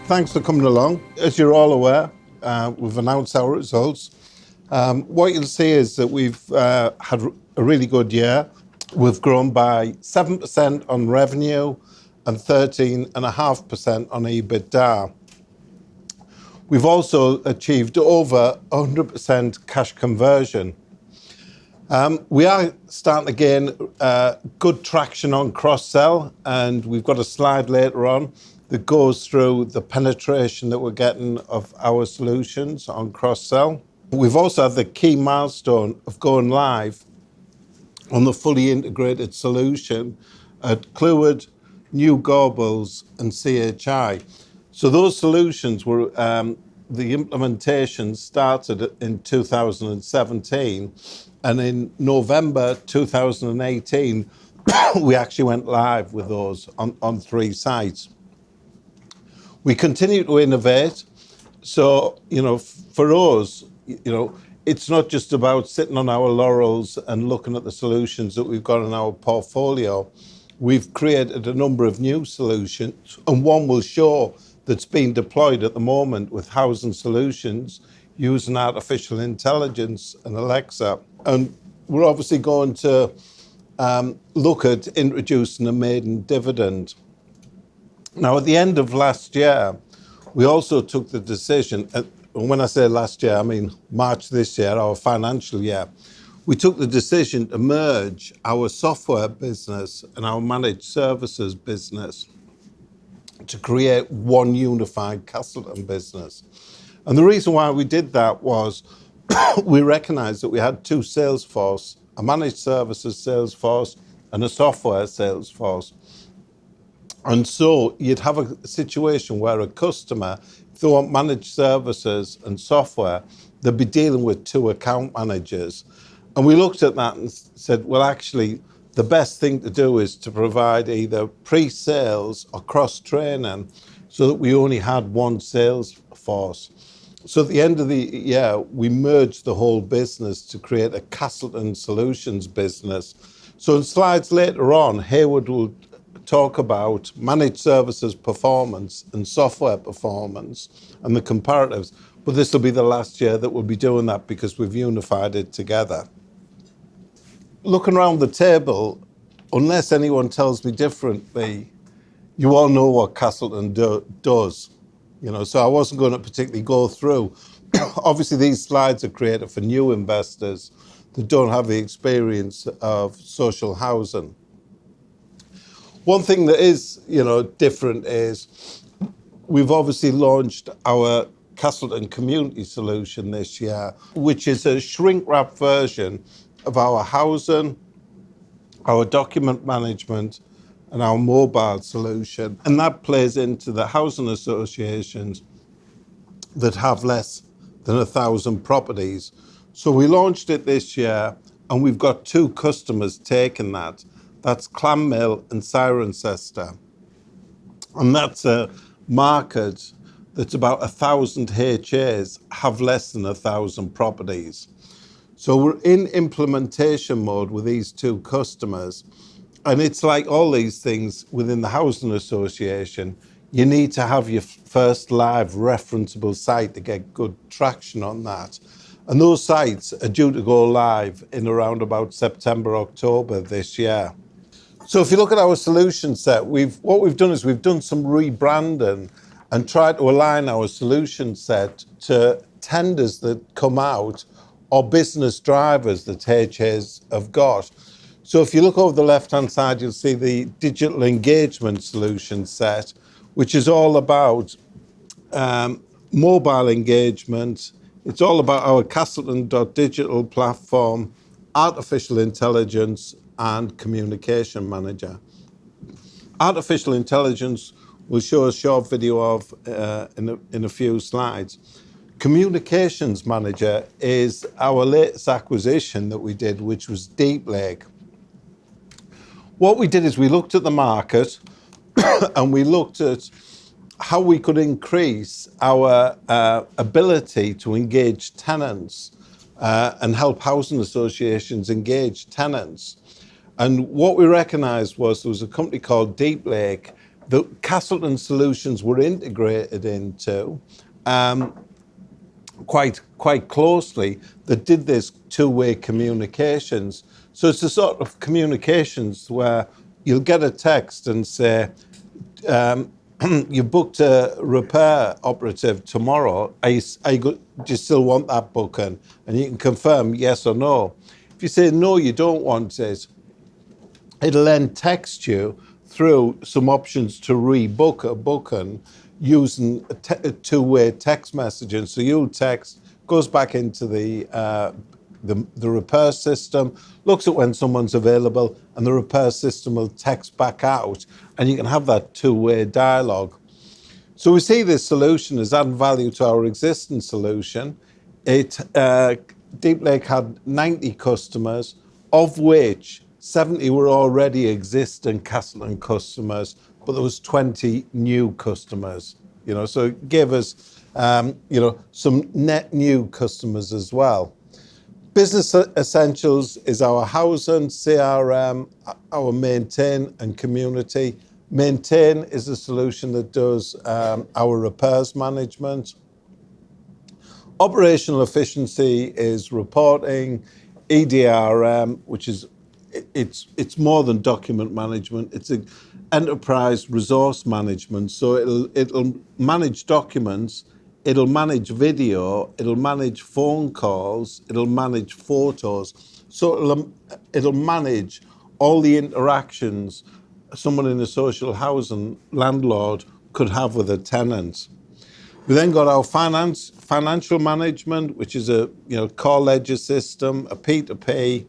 Thanks for coming along. As you're all aware, we've announced our results. What you'll see is that we've had a really good year. We've grown by 7% on revenue and 13.5% on EBITDA. We've also achieved over 100% cash conversion. We are starting to gain good traction on cross-sell, and we've got a slide later on that goes through the penetration that we're getting of our solutions on cross-sell. We've also had the key milestone of going live on the fully integrated solution at Clwyd, New Gorbals and CHI. So those solutions were, the implementation started in 2017, and in November 2018, we actually went live with those on 3 sites. We continue to innovate. So, for us, it's not just about sitting on our laurels and looking at the solutions that we've got in our portfolio. We've created a number of new solutions, and one will show that's being deployed at the moment with housing solutions using artificial intelligence and Alexa. And we're obviously going to look at introducing a maiden dividend. Now, at the end of last year, we also took the decision, and when I say last year, I mean March this year, our financial year, we took the decision to merge our software business and our managed services business to create one unified Castleton business. And the reason why we did that was we recognized that we had 2 sales force, a managed services sales force and a software sales force. And so you'd have a situation where a customer, if they want managed services and software, they'd be dealing with 2 account managers. And we looked at that and said, well, actually, the best thing to do is to provide either pre-sales or cross-training so that we only had 1 sales force. So at the end of the year, we merged the whole business to create a Castleton Solutions business. So in slides later on, Haywood will talk about managed services performance and software performance and the comparatives. But this will be the last year that we'll be doing that because we've unified it together. Looking around the table, unless anyone tells me differently, you all know what Castleton does. So I wasn't going to particularly go through. Obviously, these slides are created for new investors that don't have the experience of social housing. One thing that is, different is we've obviously launched our Castleton Community Solution this year, which is a shrink-wrap version of our housing, our document management, and our mobile solution. And that plays into the housing associations that have less than 1,000 properties. So we launched it this year, and we've got 2 customers taking that. That's Clanmill and Cirencester. And that's a market that's about 1,000 HAs have less than 1,000 properties. So we're in implementation mode with these 2 customers. And it's like all these things within the housing association, you need to have your first live referenceable site to get good traction on that. And those sites are due to go live in around about September, October this year. So if you look at our solution set, what we've done is we've done some rebranding and tried to align our solution set to tenders that come out or business drivers that HAs have got. So if you look over the left-hand side, you'll see the digital engagement solution set, which is all about mobile engagement. It's all about our Castleton.digital platform, artificial intelligence, and communication manager. Artificial intelligence we'll show a short video of in a few slides. Communications manager is our latest acquisition that we did, which was Deep Lake. What we did is we looked at the market and we looked at how we could increase our ability to engage tenants and help housing associations engage tenants. And what we recognized was there was a company called Deep Lake the Castleton solutions were integrated into quite closely that did this two-way communications. So it's a sort of communications where you'll get a text and say, you booked a repair operative tomorrow. Do you still want that booking? And you can confirm yes or no. If you say no, you don't want it, it'll then text you through some options to rebook a booking using a two-way text messaging. So you'll text, goes back into the repair system, looks at when someone's available, and the repair system will text back out, and you can have that two-way dialogue. So we see this solution as adding value to our existing solution. Deep Lake had 90 customers, of which 70 were already existing Castleton customers, but there was 20 new customers. So it gave us, some net new customers as well. Business Essentials is our housing, CRM, our maintain and community. Maintain is a solution that does our repairs management. Operational efficiency is reporting, EDRM, which is it's more than document management. It's an enterprise resource management. So it'll manage documents, it'll manage video, it'll manage phone calls, it'll manage photos. So it'll manage all the interactions someone in a social housing landlord could have with a tenant. We then got our financial management, which is a core ledger system, a P2P,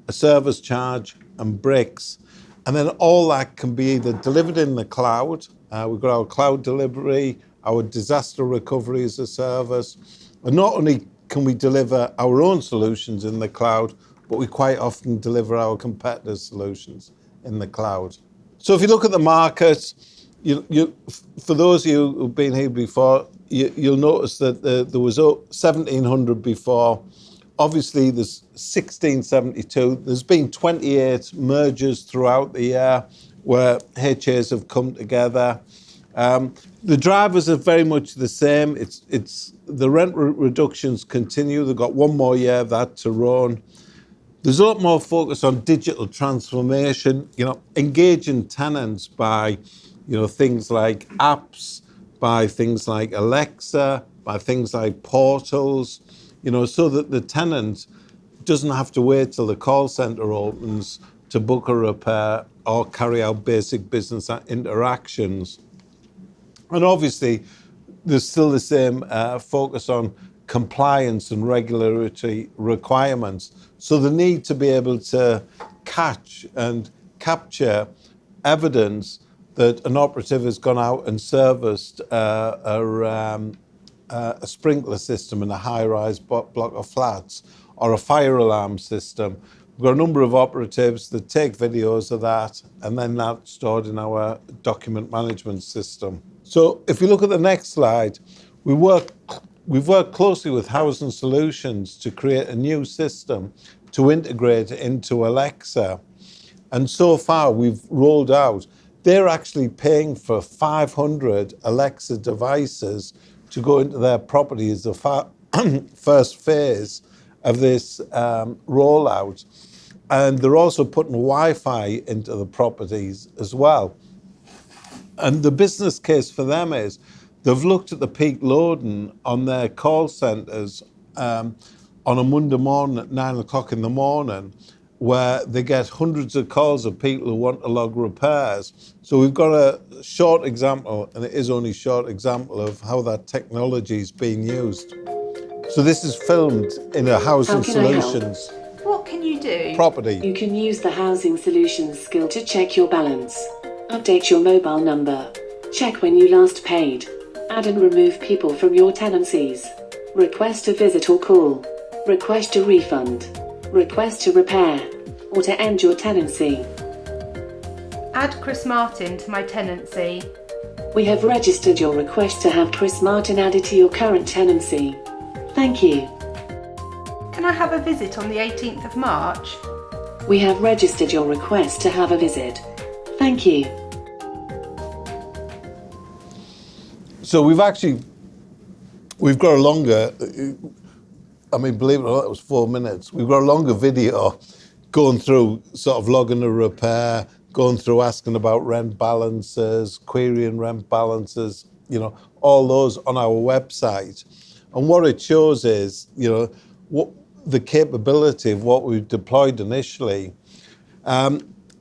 a service charge, and bricks. And then all that can be either delivered in the cloud. We've got our cloud delivery, our disaster recovery as a service. And not only can we deliver our own solutions in the cloud, but we quite often deliver our competitors' solutions in the cloud. So if you look at the market, for those of you who've been here before, you'll notice that there was 1,700 before. Obviously, there's 1672. There's been 28 mergers throughout the year where HAs have come together. The drivers are very much the same. It's the rent reductions continue. They've got one more year of that to run. There's a lot more focus on digital transformation, engaging tenants by, things like apps, by things like Alexa, by things like portals, so that the tenant doesn't have to wait till the call center opens to book a repair or carry out basic business interactions. And obviously, there's still the same focus on compliance and regulatory requirements. So the need to be able to catch and capture evidence that an operative has gone out and serviced a sprinkler system in a high-rise block of flats or a fire alarm system. We've got a number of operatives that take videos of that, and then that's stored in our document management system. So if you look at the next slide, we've worked closely with Housing Solutions to create a new system to integrate into Alexa. And so far we've rolled out, they're actually paying for 500 Alexa devices to go into their property as the first phase of this rollout. And they're also putting Wi-Fi into the properties as well. And the business case for them is they've looked at the peak loading on their call centres on a Monday morning at 9 o'clock in the morning, where they get hundreds of calls of people who want to log repairs. So we've got a short example, and it is only a short example of how that technology is being used. So this is filmed in a Housing Solutions. What can you do? Property. You can use the Housing Solutions skill to check your balance, update your mobile number, check when you last paid, add and remove people from your tenancies, request a visit or call, request a refund, request to repair, or to end your tenancy. Add Chris Martin to my tenancy. We have registered your request to have Chris Martin added to your current tenancy. Thank you. Can I have a visit on the 18th of March? We have registered your request to have a visit. Thank you. So we've got a longer, believe it or not, it was 4 minutes. We've got a longer video going through sort of logging a repair, going through asking about rent balances, querying rent balances, all those on our website. And what it shows is, what the capability of what we've deployed initially.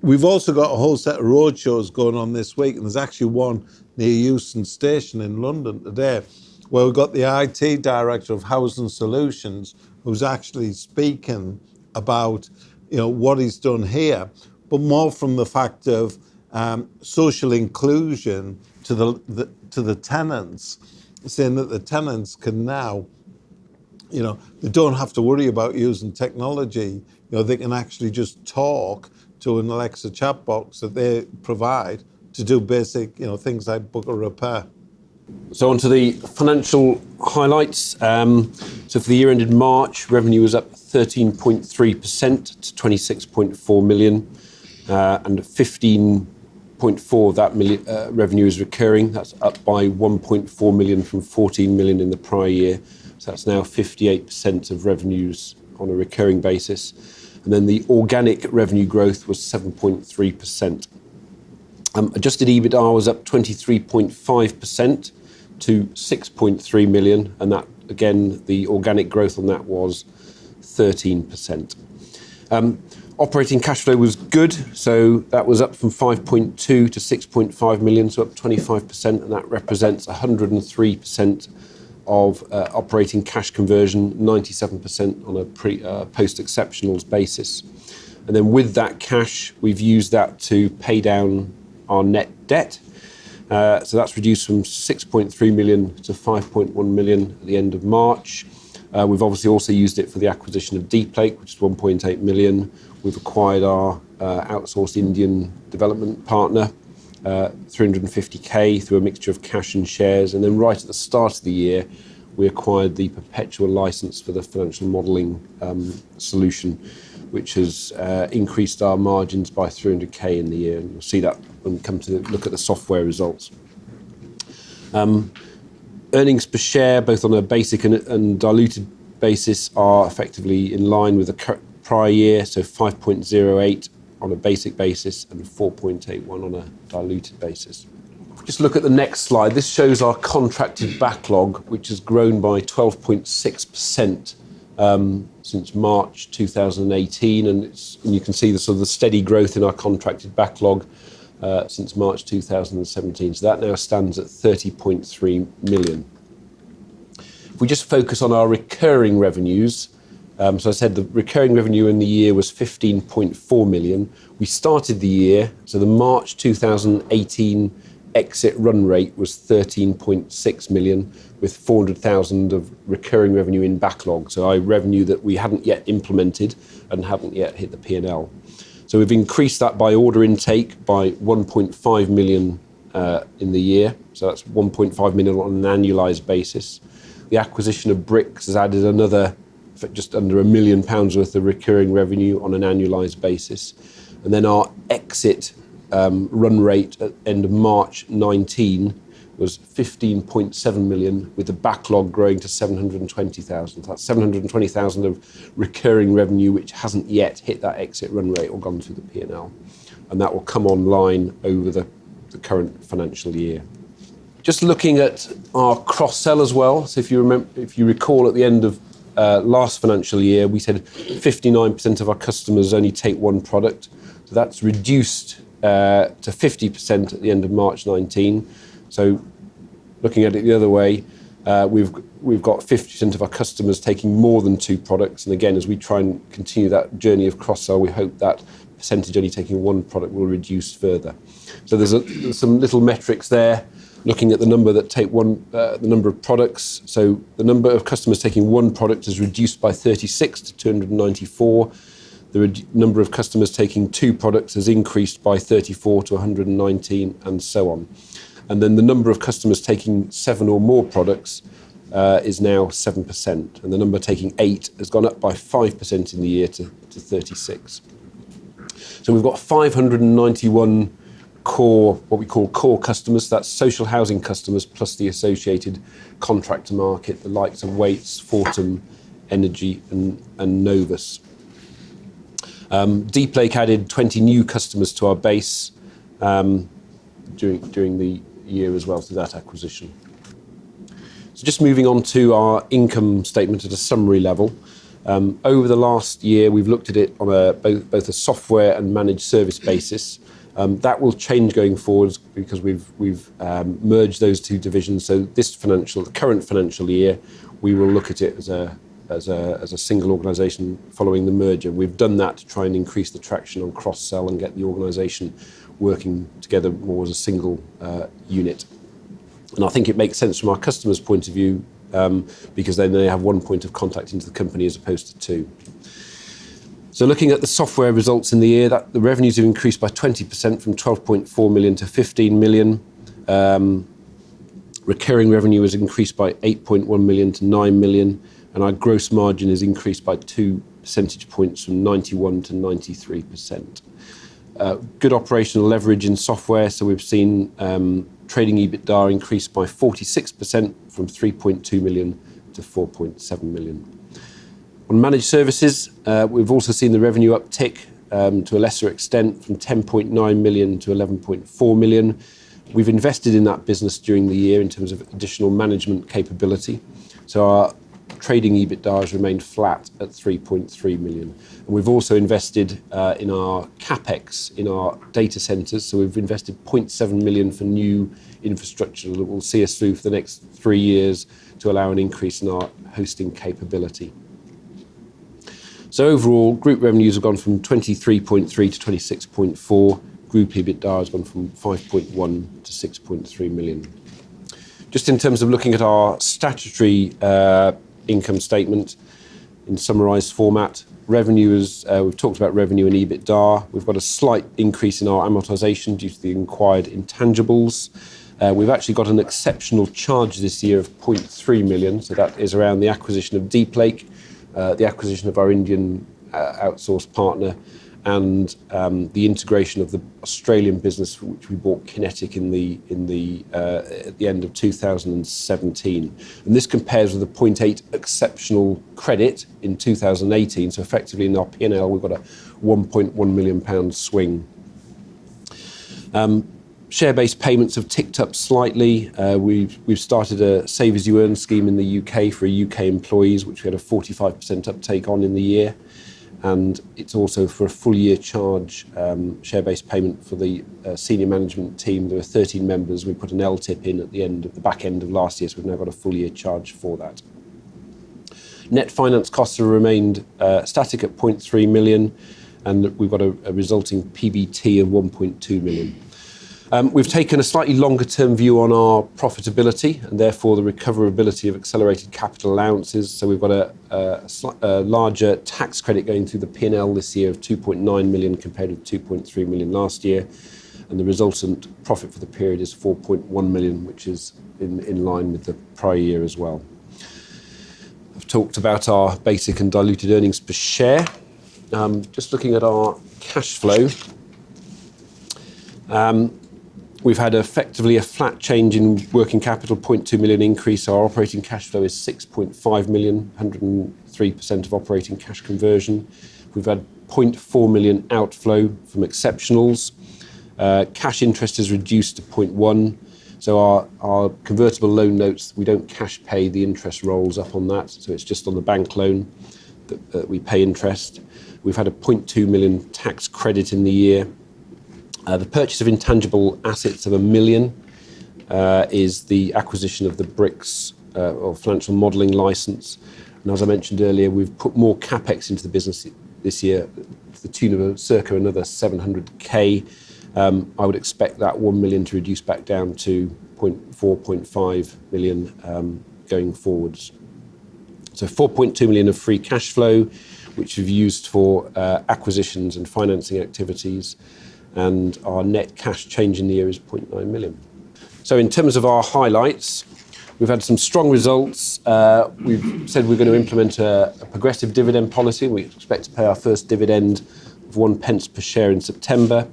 We've also got a whole set of roadshows going on this week, and there's actually one near Euston Station in London today, where we've got the IT director of Housing Solutions, who's actually speaking about, what he's done here, but more from the fact of social inclusion to the tenants, saying that the tenants can now, they don't have to worry about using technology. They can actually just talk to an Alexa chat box that they provide to do basic, things like book a repair. So on to the financial highlights. So for the year ended March, revenue was up 13.3% to 26.4 million, and 15.4 of that revenue is recurring. That's up by 1.4 million from 14 million in the prior year. So that's now 58% of revenues on a recurring basis. And then the organic revenue growth was 7.3%. Adjusted EBITDA was up 23.5% to 6.3 million, and that, again, the organic growth on that was 13%. Operating cash flow was good, so that was up from 5.2 to 6.5 million, so up 25%, and that represents 103% of operating cash conversion, 97% on a post-exceptionals basis. And then with that cash, we've used that to pay down our net debt. So that's reduced from 6.3 million to 5.1 million at the end of March. We've obviously also used it for the acquisition of Deeplake, which is 1.8 million. We've acquired our outsourced Indian development partner, 350k through a mixture of cash and shares. And then right at the start of the year, we acquired the perpetual license for the financial modelling solution, which has increased our margins by 300k in the year. And you'll see that when we come to look at the software results. Earnings per share, both on a basic and diluted basis, are effectively in line with the prior year, so 5.08 on a basic basis and 4.81 on a diluted basis. Just look at the next slide. This shows our contracted backlog, which has grown by 12.6% since March 2018, and you can see the sort of the steady growth in our contracted backlog since March 2017. So that now stands at 30.3 million. If we just focus on our recurring revenues, so I said the recurring revenue in the year was 15.4 million. We started the year, so the March 2018 exit run rate was 13.6 million, with 400,000 of recurring revenue in backlog. So revenue that we hadn't yet implemented and haven't yet hit the P&L. So we've increased that by order intake by 1.5 million in the year. So that's 1.5 million on an annualised basis. The acquisition of Bricks has added another just under £1 million worth of recurring revenue on an annualised basis. And then our exit run rate at end of March 19 was 15.7 million, with the backlog growing to 720,000. That's 720,000 of recurring revenue which hasn't yet hit that exit run rate or gone through the P&L. And that will come online over the current financial year. Just looking at our cross-sell as well. So if you recall at the end of last financial year, we said 59% of our customers only take one product. So that's reduced to 50% at the end of March 19. So looking at it the other way, we've got 50% of our customers taking more than two products. And again, as we try and continue that journey of cross-sell, we hope that percentage only taking one product will reduce further. So there's some little metrics there, looking at the number that take the number of products. So the number of customers taking one product is reduced by 36 to 294. The number of customers taking two products has increased by 34 to 119, and so on. And then the number of customers taking 7 or more products is now 7%. And the number taking 8 has gone up by 5% in the year to 36. So we've got 591 what we call core customers. That's social housing customers plus the associated contractor market, the likes of Waits, Fortum, Energy and Novus. Deep Lake added 20 new customers to our base during the year as well through that acquisition. So just moving on to our income statement at a summary level. Over the last year, we've looked at it on both a software and managed service basis. That will change going forward because we've merged those two divisions. So the current financial year, we will look at it as a single organisation following the merger. We've done that to try and increase the traction on cross-sell and get the organisation working together more as a single unit. And I think it makes sense from our customers' point of view because then they have one point of contact into the company as opposed to two. So looking at the software results in the year, the revenues have increased by 20% from 12.4 million to 15 million. Recurring revenue has increased by 8.1 million to 9 million, and our gross margin has increased by 2 percentage points from 91 to 93%. Good operational leverage in software, so we've seen trading EBITDA increase by 46% from 3.2 million to 4.7 million. On managed services, we've also seen the revenue uptick to a lesser extent from 10.9 million to 11.4 million. We've invested in that business during the year in terms of additional management capability. So our trading EBITDA has remained flat at 3.3 million. And we've also invested in our CapEx, in our data centres. So we've invested 0.7 million for new infrastructure that will see us through for the next 3 years to allow an increase in our hosting capability. So overall, group revenues have gone from 23.3 to 26.4. Group EBITDA has gone from 5.1 to 6.3 million. Just in terms of looking at our statutory income statement in summarised format, revenue is, we've talked about revenue and EBITDA. We've got a slight increase in our amortisation due to the acquired intangibles. We've actually got an exceptional charge this year of 0.3 million, so that is around the acquisition of Deep Lake, the acquisition of our Indian outsourced partner, and the integration of the Australian business for which we bought Kinetic at the end of 2017. And this compares with a 0.8 exceptional credit in 2018. So effectively in our P&L, we've got a £1.1 million swing. Share-based payments have ticked up slightly. We've started a Save As You Earn scheme in the UK for UK employees, which we had a 45% uptake on in the year. And it's also for a full year charge, share-based payment for the senior management team. There were 13 members. We put an LTIP in at the back end of last year, so we've now got a full year charge for that. Net finance costs have remained static at 0.3 million, and we've got a resulting PBT of 1.2 million. We've taken a slightly longer term view on our profitability and therefore the recoverability of accelerated capital allowances. So we've got a larger tax credit going through the P&L this year of 2.9 million compared with 2.3 million last year. And the resultant profit for the period is 4.1 million, which is in line with the prior year as well. I've talked about our basic and diluted earnings per share. Just looking at our cash flow. We've had effectively a flat change in working capital, 0.2 million increase. Our operating cash flow is 6.5 million, 103% of operating cash conversion. We've had 0.4 million outflow from exceptionals. Cash interest is reduced to 0.1. So our convertible loan notes, we don't cash pay, the interest rolls up on that. So it's just on the bank loan that we pay interest. We've had a 0.2 million tax credit in the year. The purchase of intangible assets of 1 million is the acquisition of the BRICS or financial modelling licence. And as I mentioned earlier, we've put more CapEx into the business this year to the tune of circa another 700k. I would expect that 1 million to reduce back down to 0.5 million going forwards. So 4.2 million of free cash flow, which we've used for acquisitions and financing activities. And our net cash change in the year is 0.9 million. So in terms of our highlights, we've had some strong results. We've said we're going to implement a progressive dividend policy. We expect to pay our first dividend of 1 pence per share in September.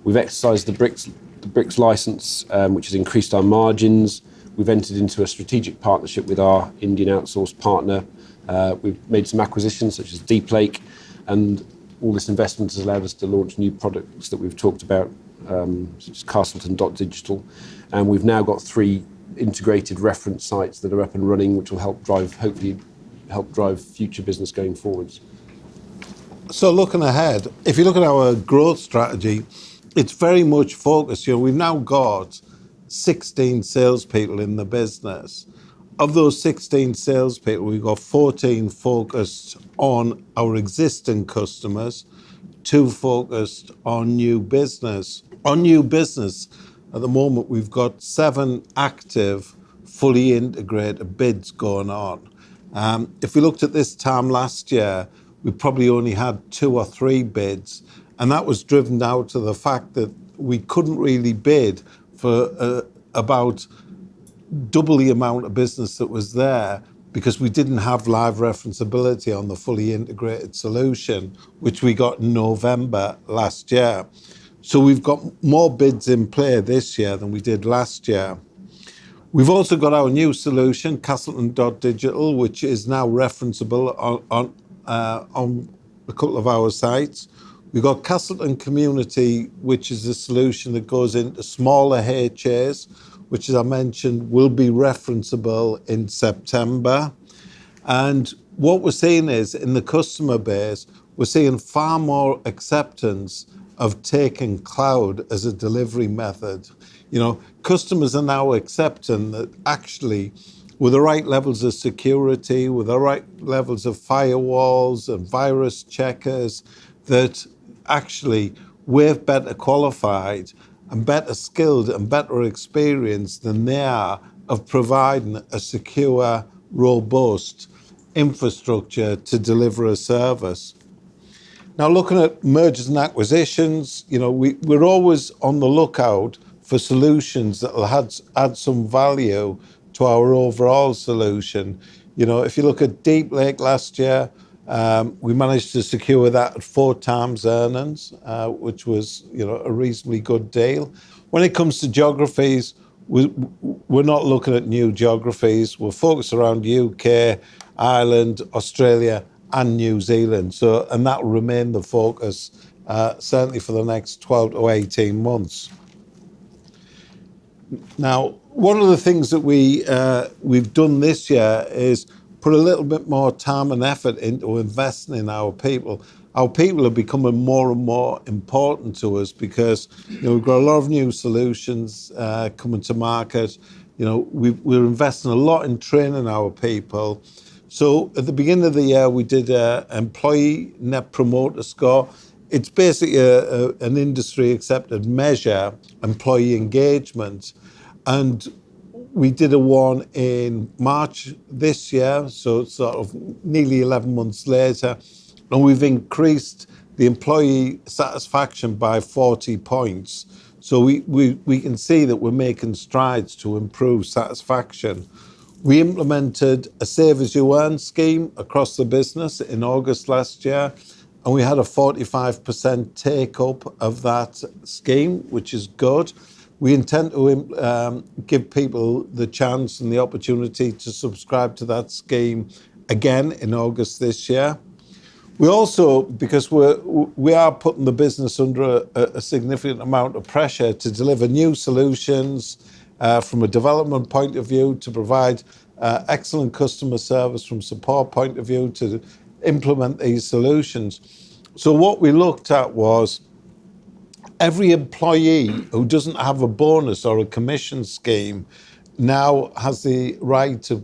We've exercised the BRICS the bricks license, which has increased our margins. We've entered into a strategic partnership with our Indian outsourced partner. We've made some acquisitions such as Deep Lake, and all this investment has allowed us to launch new products that we've talked about, such as Castleton Digital. And we've now got 3 integrated reference sites that are up and running, which will hopefully help drive future business going forwards. So looking ahead, if you look at our growth strategy, it's very much focused. We've now got 16 salespeople in the business. Of those 16 salespeople, we've got 14 focused on our existing customers, 2 focused on new business. On new business, at the moment, we've got 7 active, fully integrated bids going on. If we looked at this time last year, we probably only had 2 or 3 bids, and that was driven out to the fact that we couldn't really bid for about double the amount of business that was there because we didn't have live referenceability on the fully integrated solution, which we got in November last year. So we've got more bids in play this year than we did last year. We've also got our new solution, Castleton Digital, which is now referenceable on a couple of our sites. We've got Castleton Community, which is a solution that goes into smaller HAs, which, as I mentioned, will be referenceable in September. And what we're seeing is, in the customer base, we're seeing far more acceptance of taking cloud as a delivery method. Customers are now accepting that actually, with the right levels of security, with the right levels of firewalls and virus checkers, that actually we're better qualified and better skilled and better experienced than they are of providing a secure, robust infrastructure to deliver a service. Now, looking at mergers and acquisitions, we're always on the lookout for solutions that will add some value to our overall solution. If you look at Deep Lake last year, we managed to secure that at 4 times earnings, which was a reasonably good deal. When it comes to geographies, we're not looking at new geographies. We're focused around UK, Ireland, Australia, and New Zealand. And that will remain the focus, certainly for the next 12 to 18 months. Now, one of the things that we've done this year is put a little bit more time and effort into investing in our people. Our people are becoming more and more important to us because we've got a lot of new solutions coming to market. We're investing a lot in training our people. So at the beginning of the year, we did an employee net promoter score. It's basically an industry accepted measure, employee engagement. And we did a one in March this year, so it's sort of nearly 11 months later. And we've increased the employee satisfaction by 40 points. So we can see that we're making strides to improve satisfaction. We implemented a Save As You Earn scheme across the business in August last year, and we had a 45% take-up of that scheme, which is good. We intend to give people the chance and the opportunity to subscribe to that scheme again in August this year. We also, because we are putting the business under a significant amount of pressure to deliver new solutions from a development point of view, to provide excellent customer service from support point of view, to implement these solutions. So what we looked at was every employee who doesn't have a bonus or a commission scheme now has the right to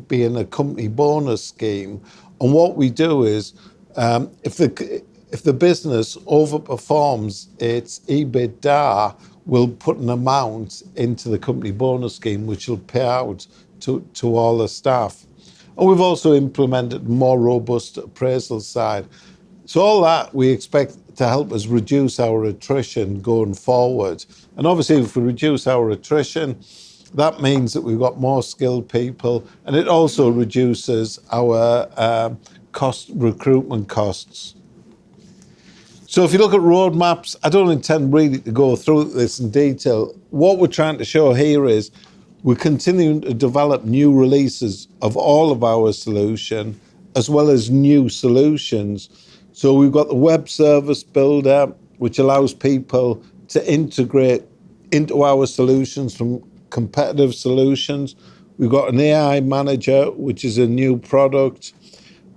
be in a company bonus scheme. And what we do is, if the business overperforms its EBITDA, we'll put an amount into the company bonus scheme, which will pay out to all the staff. And we've also implemented a more robust appraisal side. So all that we expect to help us reduce our attrition going forward. And obviously, if we reduce our attrition, that means that we've got more skilled people, and it also reduces our recruitment costs. So if you look at roadmaps, I don't intend really to go through this in detail. What we're trying to show here is we're continuing to develop new releases of all of our solution, as well as new solutions. So we've got the web service builder, which allows people to integrate into our solutions from competitive solutions. We've got an AI manager, which is a new product.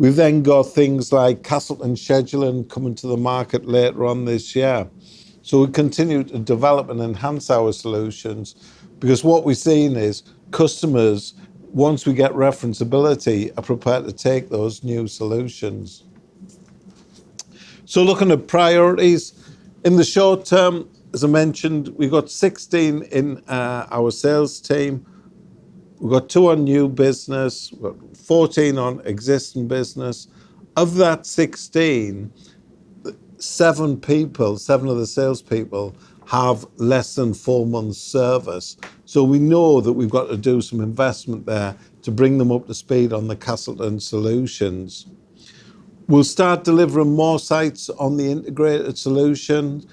We've then got things like Castleton scheduling coming to the market later on this year. So we continue to develop and enhance our solutions, because what we've seen is customers, once we get referenceability, are prepared to take those new solutions. So looking at priorities, in the short term, as I mentioned, we've got 16 in our sales team. We've got 2 on new business, we've got 14 on existing business. Of that 16, 7 of the salespeople have less than 4 months service. So we know that we've got to do some investment there to bring them up to speed on the Castleton solutions. We'll start delivering more sites on the integrated solution.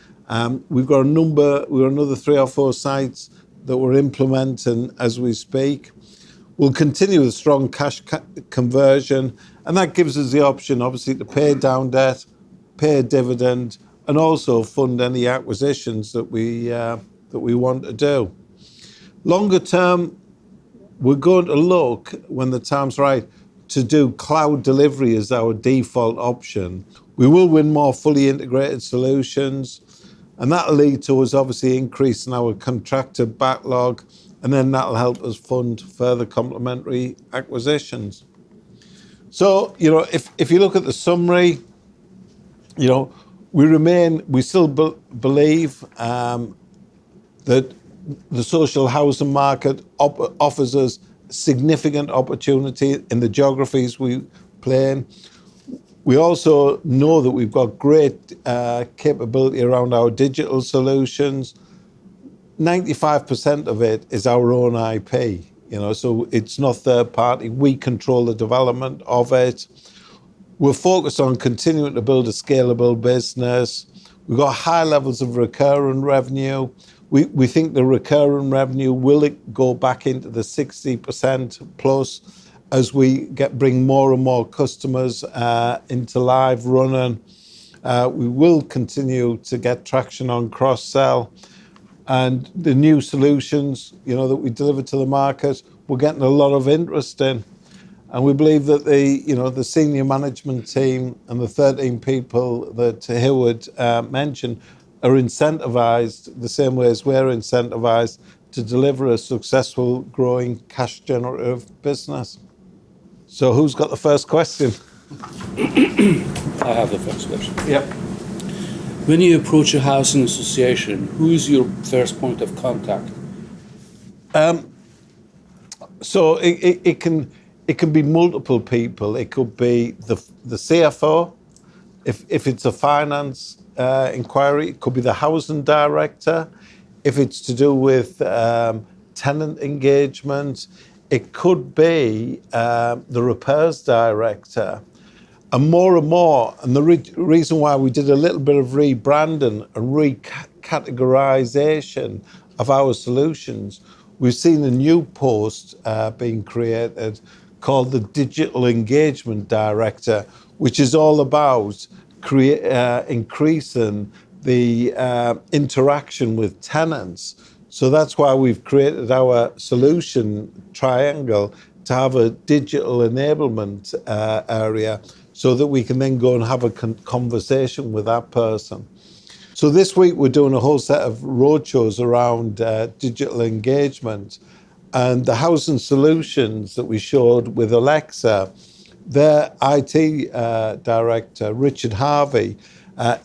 We've got another 3 or 4 sites that we're implementing as we speak. We'll continue with strong cash conversion, and that gives us the option, obviously, to pay down debt, pay a dividend, and also fund any acquisitions that we want to do. Longer term, we're going to look, when the time's right, to do cloud delivery as our default option. We will win more fully integrated solutions, and that'll lead to us obviously increasing our contracted backlog, and then that'll help us fund further complementary acquisitions. So, if you look at the summary, we still believe that the social housing market offers us significant opportunity in the geographies we play in. We also know that we've got great capability around our digital solutions. 95% of it is our own IP, so it's not third party. We control the development of it. We're focused on continuing to build a scalable business. We've got high levels of recurring revenue. We think the recurring revenue will go back into the 60% plus as we bring more and more customers into live running. We will continue to get traction on cross-sell. And the new solutions, that we deliver to the market, we're getting a lot of interest in. And we believe that the senior management team and the 13 people that Haywood mentioned are incentivized the same way as we're incentivized to deliver a successful, growing, cash-generative business. So who's got the first question? I have the first question. Yep. When you approach a housing association, who is your first point of contact? So it can be multiple people. It could be the CFO, if it's a finance inquiry. It could be the housing director, if it's to do with tenant engagement. It could be the repairs director. And more, and the reason why we did a little bit of rebranding and recategorization of our solutions, we've seen a new post being created called the Digital Engagement Director, which is all about increasing the interaction with tenants. So that's why we've created our solution triangle to have a digital enablement area, so that we can then go and have a conversation with that person. So this week we're doing a whole set of roadshows around digital engagement, and the housing solutions that we showed with Alexa, their IT director, Richard Harvey,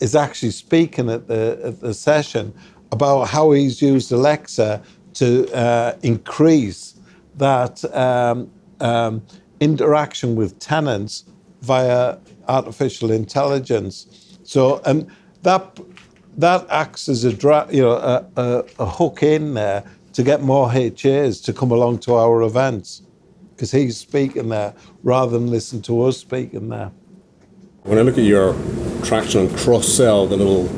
is actually speaking at the session about how he's used Alexa to increase that interaction with tenants via artificial intelligence. So, and that acts as a hook in there to get more HAs to come along to our events, because he's speaking there rather than listen to us speaking there. When I look at your traction on cross-sell, the little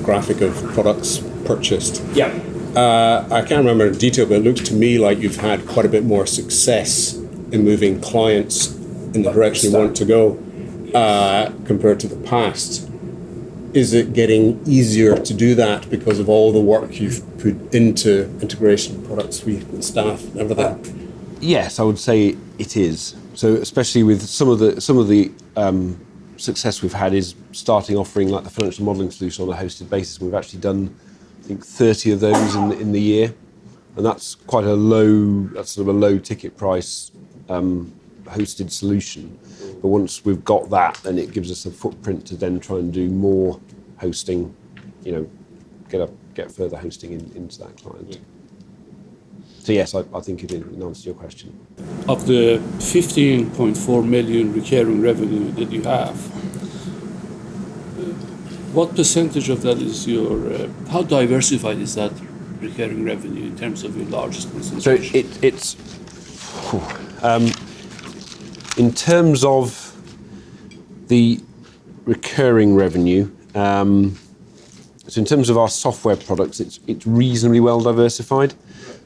graphic of products purchased. Yeah. I can't remember in detail, but it looks to me like you've had quite a bit more success in moving clients in the direction you want to go compared to the past. Is it getting easier to do that because of all the work you've put into integration, product suite and staff and everything? Yes, I would say it is. So especially with some of the success we've had is starting offering like the financial modelling solution on a hosted basis. We've actually done, I think, 30 of those in the year, and that's quite a low ticket price hosted solution. But once we've got that, then it gives us a footprint to then try and do more hosting, get further hosting into that client. So yes, I think it in answer to your question. Of the 15.4 million recurring revenue that you have, what percentage of that is how diversified is that recurring revenue in terms of your largest concentration? So it's in terms of the recurring revenue, so in terms of our software products, it's reasonably well diversified.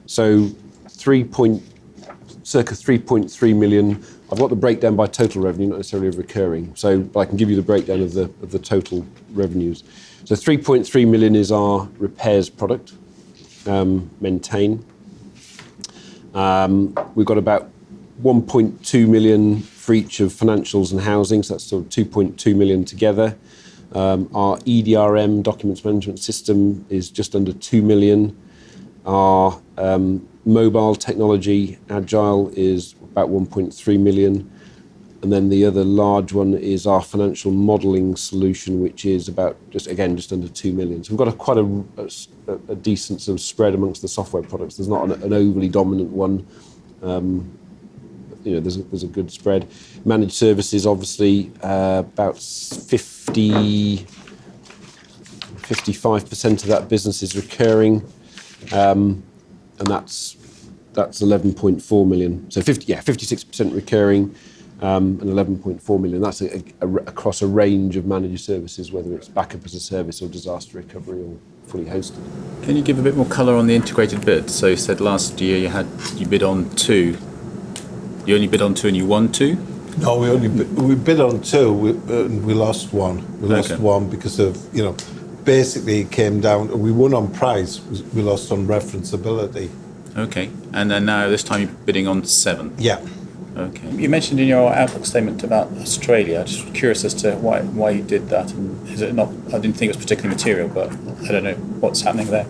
So circa 3.3 million. I've got the breakdown by total revenue, not necessarily of recurring. But I can give you the breakdown of the total revenues. So 3.3 million is our repairs product, maintain. We've got about 1.2 million for each of financials and housing, so that's sort of 2.2 million together. Our EDRM, documents management system, is just under 2 million. Our mobile technology, AGILE, is about 1.3 million. And then the other large one is our financial modelling solution, which is about just under 2 million. So we've got quite a decent sort of spread amongst the software products. There's not an overly dominant one. There's a good spread. Managed services, obviously, about 55% of that business is recurring, and that's 11.4 million. So 56% recurring, and 11.4 million. That's across a range of managed services, whether it's backup as a service or disaster recovery or fully hosted. Can you give a bit more colour on the integrated bid? So you said last year you bid on 2. You only bid on 2 and you won 2? No, we bid on 2 and we lost 1. We lost 1 because of, basically it came down, we won on price, we lost on referenceability. Okay, and then now this time you're bidding on 7? Yeah. Okay. You mentioned in your outlook statement about Australia. Just curious as to why you did that, and is it not? I didn't think it was particularly material, but I don't know what's happening there.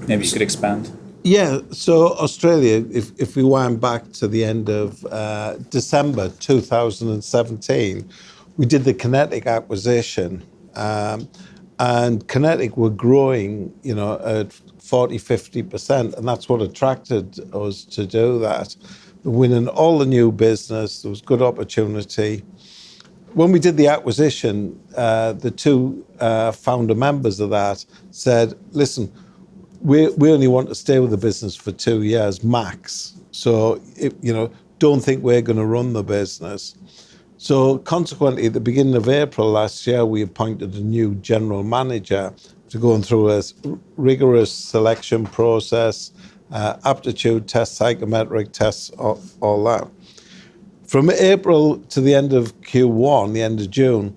Maybe you could expand. Yeah, so Australia, if we wind back to the end of December 2017, we did the Kinetic acquisition, and Kinetic were growing, at 40-50%, and that's what attracted us to do that. Winning all the new business, there was good opportunity. When we did the acquisition, the 2 founder members of that said, listen, we only want to stay with the business for 2 years max. So, don't think we're going to run the business. So consequently, at the beginning of April last year, we appointed a new general manager to go through a rigorous selection process, aptitude tests, psychometric tests, all that. From April to the end of Q1, the end of June,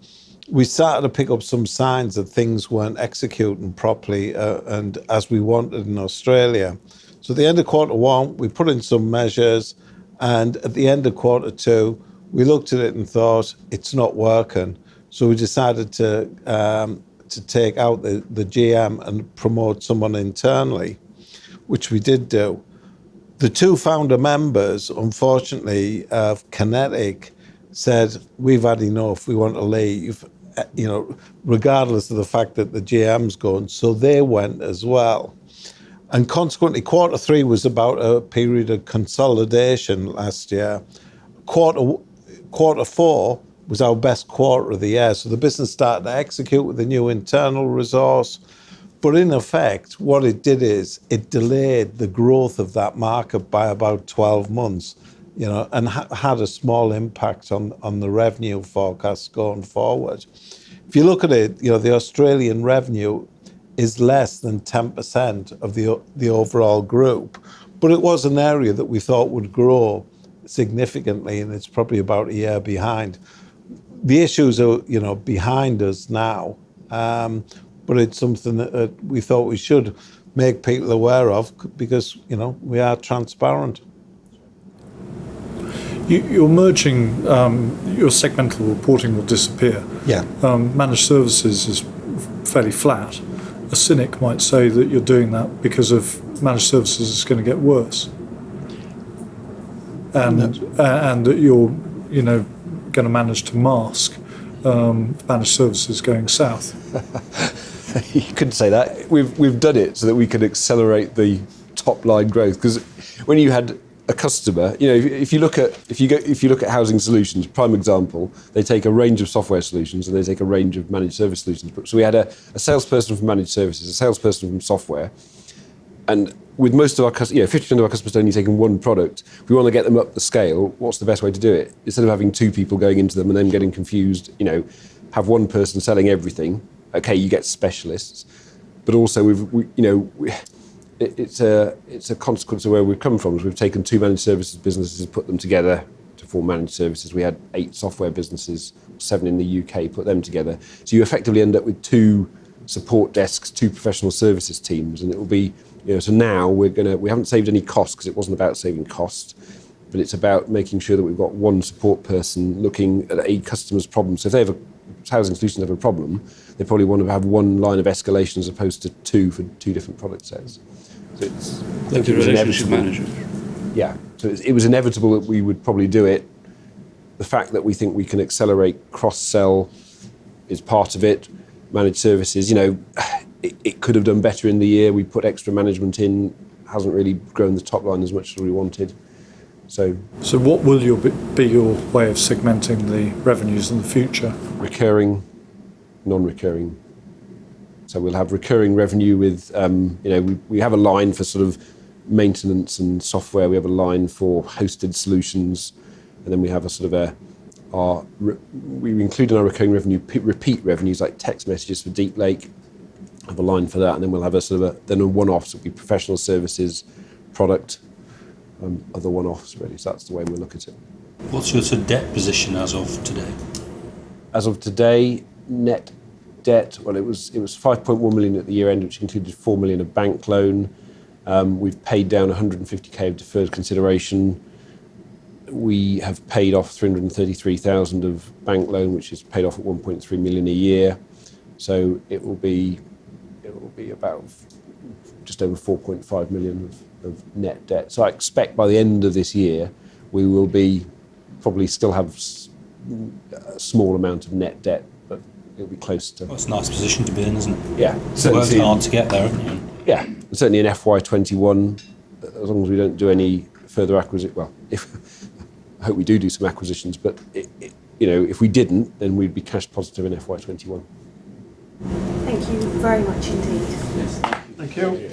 we started to pick up some signs that things weren't executing properly and as we wanted in Australia. So at the end of Q1, we put in some measures, and at the end of Q2, we looked at it and thought, it's not working. So we decided to take out the GM and promote someone internally, which we did do. The 2 founder members, unfortunately, of Kinetic, said, we've had enough, we want to leave, regardless of the fact that the GM's gone. So they went as well. And consequently, Q3 was about a period of consolidation last year. Q4 was our best quarter of the year. So the business started to execute with the new internal resource. But in effect, what it did is it delayed the growth of that market by about 12 months, and had a small impact on the revenue forecast going forward. if you look at it, the Australian revenue is less than 10% of the overall group. But it was an area that we thought would grow significantly, and it's probably about a year behind. The issues are, behind us now, but it's something that we thought we should make people aware of because, we are transparent. You're merging, your segmental reporting will disappear. Yeah. Managed services is fairly flat. A cynic might say that you're doing that because of managed services is going to get worse. And that you're, going to manage to mask managed services going south. You couldn't say that. We've done it so that we can accelerate the top line growth. Because when you had a customer, if you look at housing solutions, prime example, they take a range of software solutions and they take a range of managed service solutions. So we had a salesperson from managed services, a salesperson from software, and with most of our customers, 50% of our customers only taking one product. If we want to get them up the scale, what's the best way to do it? Instead of having two people going into them and then getting confused, have one person selling everything. Okay, you get specialists, but also it's a consequence of where we've come from. We've taken two managed services businesses and put them together to form managed services. We had 8 software businesses, 7 in the UK, put them together. So you effectively end up with 2 support desks, 2 professional services teams, and it will be, so now we haven't saved any costs because it wasn't about saving costs, but it's about making sure that we've got one support person looking at a customer's problem. So if they have housing solutions have a problem, they probably want to have one line of escalation as opposed to 2 for 2 different product sets. So it's like the relationship manager. Yeah, so it was inevitable that we would probably do it. The fact that we think we can accelerate cross-sell is part of it. Managed services, it could have done better in the year. We put extra management in, hasn't really grown the top line as much as we wanted. So what will be your way of segmenting the revenues in the future? Recurring, non-recurring. So we'll have recurring revenue with, we have a line for sort of maintenance and software. We have a line for hosted solutions, and then we have a sort of we include in our recurring revenue repeat revenues like text messages for Deep Lake. Have a line for that, and then we'll have a one-off. So it'll be professional services, product, other one-offs really. So that's the way we look at it. What's your sort of debt position as of today? As of today, net debt. Well, it was 5.1 million at the year end, which included 4 million of bank loan. We've paid down 150k of deferred consideration. We have paid off 333,000 of bank loan, which is paid off at 1.3 million a year. So it will be about just over 4.5 million of net debt. So I expect by the end of this year, we will probably still have a small amount of net debt, but it'll be close to. Well, it's a nice position to be in, isn't it? Yeah. You worked hard to get there, haven't you? Yeah, and certainly in FY21, as long as we don't do any further acquisition. Well, I hope we do some acquisitions, but if we didn't, then we'd be cash positive in FY21. Thank you very much indeed. Thank you.